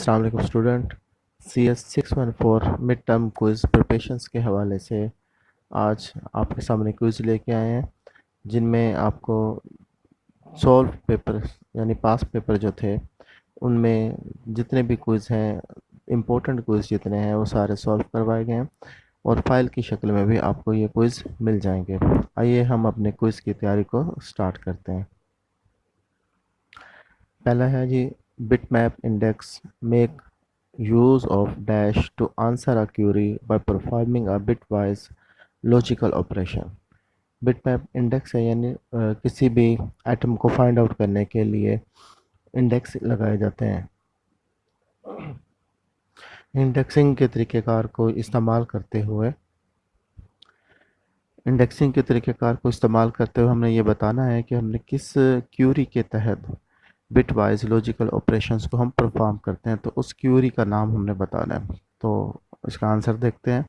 अस्सलाम वालेकुम student. CS 614 mid term quiz preparations के हवाले से आज आपके सामने क्विज़ लेके आए हैं जिनमें आपको सॉल्व पेपर यानी पास पेपर जो थे उनमें जितने भी क्विज़ हैं, इम्पोर्टेंट क्विज़ जितने हैं वो सारे सॉल्व करवाए गए हैं और फाइल की शक्ल में भी आपको ये क्विज़ मिल जाएंगे। आइए हम अपने क्विज़ की तैयारी को स्टार्ट करते हैं। पहला है जी, bitmap index make use of dash to answer a query by performing a bitwise logical operation। Bitmap index है यानी किसी भी एटम को फाइंड आउट करने के लिए इंडेक्स लगाए जाते हैं। इंडेक्सिंग के तरीक़ेकार को इस्तेमाल करते हुए हमने ये बताना है कि हमने किस क्यूरी के तहत बिटवाइज लॉजिकल ऑपरेशंस को हम परफॉर्म करते हैं, तो उस क्यूरी का नाम हमने बताना है। तो इसका आंसर देखते हैं।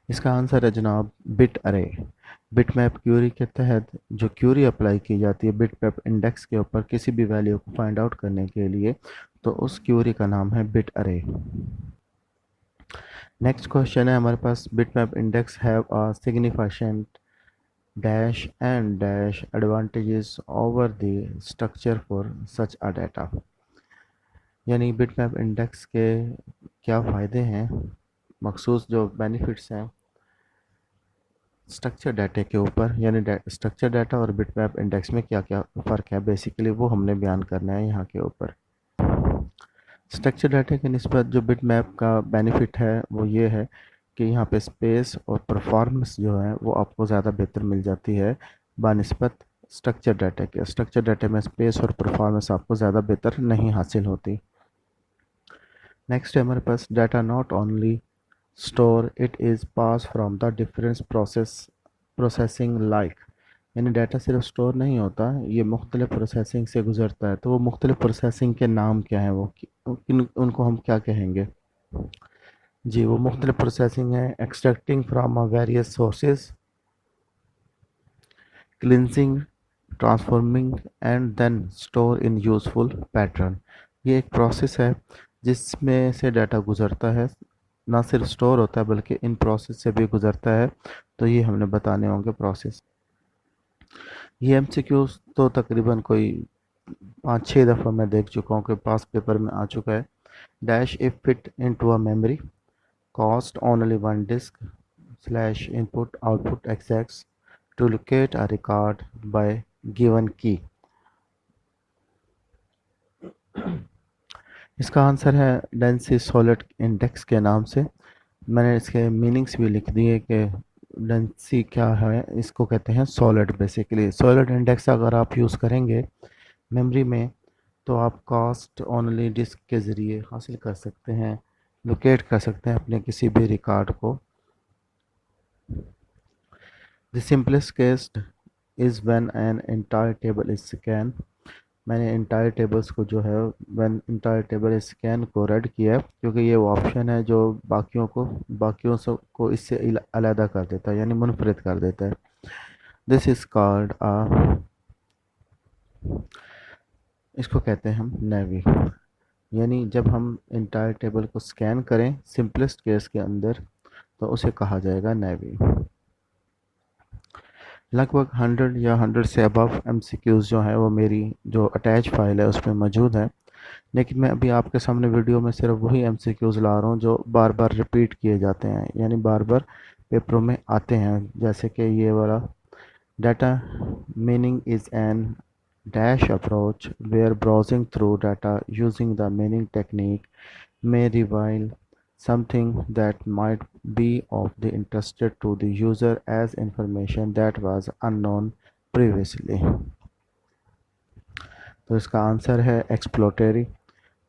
इसका आंसर है जनाब बिट अरे। बिटमैप क्यूरी के तहत जो क्यूरी अप्लाई की जाती है बिटमैप इंडेक्स के ऊपर किसी भी वैल्यू को फाइंड आउट करने के लिए, तो उस क्यूरी का नाम है बिट अरे। नेक्स्ट क्वेश्चन है हमारे पास, bitmap index have a significant dash and dash advantages over the structure for such a data. यानी बिटमैप इंडेक्स के क्या फ़ायदे हैं, मखसूस जो बेनिफिट्स हैं स्ट्रक्चर डाटा के ऊपर, यानी स्ट्रक्चर डाटा और बिटमैप इंडेक्स में क्या क्या फ़र्क है, बेसिकली वो हमने बयान करना है यहाँ के ऊपर। स्ट्रक्चर डाटा की निस्बत जो बिटमैप का बेनिफिट है वो ये है कि यहाँ पे स्पेस और परफॉर्मेंस जो है वो आपको ज़्यादा बेहतर मिल जाती है बानिस्बत स्ट्रक्चर डाटा के। स्ट्रक्चर डाटा में स्पेस और परफॉर्मेंस आपको ज़्यादा बेहतर नहीं हासिल होती। नेक्स्ट है हमारे पास, data not only store it is pass from the difference processing like. यानी डाटा सिर्फ स्टोर नहीं होता, ये मुख्तलिफ प्रोसेसिंग से गुज़रता है। तो वो मुख्तलिफ प्रोसेसिंग के नाम क्या हैं, वो उनको हम क्या कहेंगे जी? वो मुख्तलिफ प्रोसेसिंग है extracting from various sources, cleansing, transforming and then store in useful pattern. ये एक प्रोसेस है जिसमें से डाटा गुज़रता है, ना सिर्फ स्टोर होता है बल्कि इन प्रोसेस से भी गुज़रता है। तो ये हमने बताने होंगे प्रोसेस। ये MCQs तो तकरीबन कोई 5-6 दफ़ा मैं देख चुका हूँ कि पास पेपर में आ चुका है। Dash if fit into a memory, cost only one disk, slash input output access to locate a record by given key. इसका आंसर है डेंसी सॉलिड इंडेक्स के नाम से। मैंने इसके मीनिंग्स भी लिख दिए कि डेंसी क्या है, इसको कहते हैं सॉलिड। बेसिकली सॉलिड इंडेक्स अगर आप यूज़ करेंगे मेमोरी में तो आप कॉस्ट ओनली डिस्क के ज़रिए हासिल कर सकते हैं, लोकेट कर सकते हैं अपने किसी भी रिकॉर्ड को। The simplest case is when an entire table is scan. मैंने इंटायर टेबल्स को जो है व्हेन इंटायर टेबल स्कैन को रेड किया है क्योंकि ये वो ऑप्शन है जो बाकियों से को इससे अलहदा कर देता है, यानी मुनफरिद कर देता है। दिस इज़ कॉल्ड आ, इसको कहते हैं हम नेवी। यानी जब हम इंटायर टेबल को स्कैन करें सिंपलेस्ट केस के अंदर तो उसे कहा जाएगा नेवी। लगभग 100 या 100 से अबव MCQs जो हैं वो मेरी जो अटैच फाइल है उसमें मौजूद है, लेकिन मैं अभी आपके सामने वीडियो में सिर्फ वही MCQs ला रहा हूँ जो बार बार रिपीट किए जाते हैं, यानी बार बार पेपरों में आते हैं। जैसे कि ये वाला, data meaning is an dash approach where browsing through data using the meaning technique may reveal something that might be of the interest to the user as information that was unknown previously। तो इसका answer है एक्सप्लोटरी।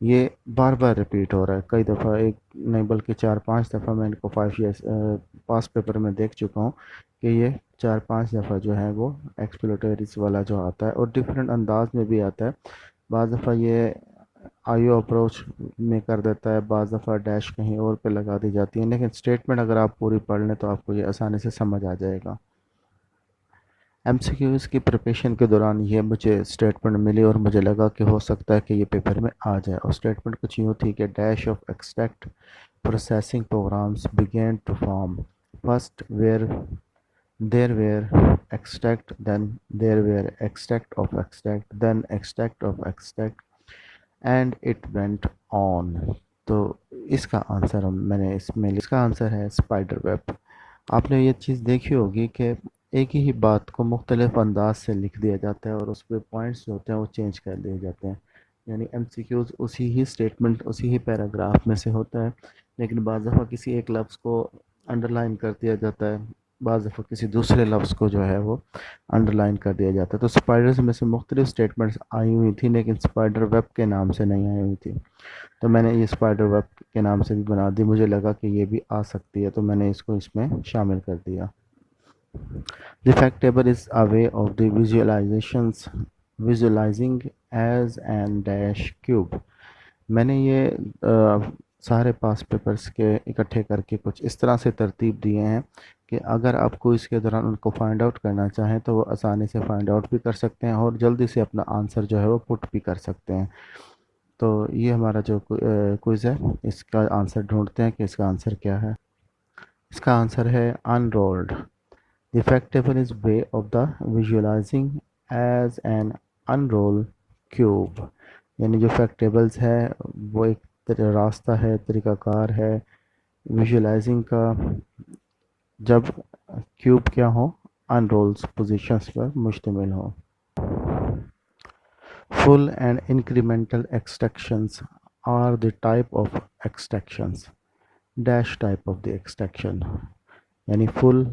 ये बार बार repeat हो रहा है, कई दफ़ा, एक नहीं बल्कि 4-5 दफ़ा मैं इनको 5 ईयर्स पास पेपर में देख चुका हूँ कि ये 4-5 दफ़ा जो है वो एक्सप्लोटरीज वाला जो आता है और डिफरेंट अंदाज में भी आता है। बाज़ दफ़ा ये आईओ अप्रोच में कर देता है, बाज़ दफ़ा डैश कहीं और पे लगा दी जाती है, लेकिन स्टेटमेंट अगर आप पूरी पढ़ लें तो आपको ये आसानी से समझ आ जाएगा। एमसीक्यूज़ की प्रिपरेशन के दौरान ये मुझे स्टेटमेंट मिली और मुझे लगा कि हो सकता है कि ये पेपर में आ जाए। और स्टेटमेंट कुछ यूँ थी कि dash of extract processing programs began to form. First there were extract, then there were extract of extract, then extract of extract, and it went on. तो इसका आंसर मैंने इसमें इसका आंसर है स्पाइडर वेब। आपने ये चीज़ देखी होगी कि एक ही बात को मुख्तलिफ अंदाज से लिख दिया जाता है और उस पर पॉइंट्स जो होते हैं वो चेंज कर दिए जाते हैं। यानी एमसीक्यूज़ उसी ही स्टेटमेंट उसी ही पैराग्राफ में से होता है, लेकिन बाज़ दफ़ा किसी एक लफ्ज़ को अंडरलाइन कर दिया जाता है, बाज़ दफ़ा किसी दूसरे लफ्ज़ को जो है वो अंडरलाइन कर दिया जाता है। तो स्पाइडर्स में से मुख्तलिफ स्टेटमेंट्स आई हुई थी, लेकिन स्पाइडर वेब के नाम से नहीं आई हुई थी। तो मैंने ये स्पाइडर वेब के नाम से भी बना दी, मुझे लगा कि ये भी आ सकती है तो मैंने इसको इसमें शामिल कर दिया। The fact table is a way of the visualizing as an dash cube। मैंने ये सारे पास पेपर्स के इकट्ठे करके कुछ इस तरह से तरतीब दिए हैं कि अगर आपको इसके दौरान उनको फाइंड आउट करना चाहें तो वो आसानी से फाइंड आउट भी कर सकते हैं और जल्दी से अपना आंसर जो है वो पुट भी कर सकते हैं। तो ये हमारा जो क्विज़ है, इसका आंसर ढूंढते हैं कि इसका आंसर क्या है। इसका आंसर है unrolled. The fact table is way of the visualizing as an unroll cube। यानी जो फैक्ट टेबल्स है वो एक रास्ता है, तरीक़ाकार है विजुलाइजिंग का, जब क्यूब क्या हो, अनरोल्स पोजीशंस पर मुश्तमिल हो। Full and incremental extractions are the type of extractions dash type of the extraction। यानी फुल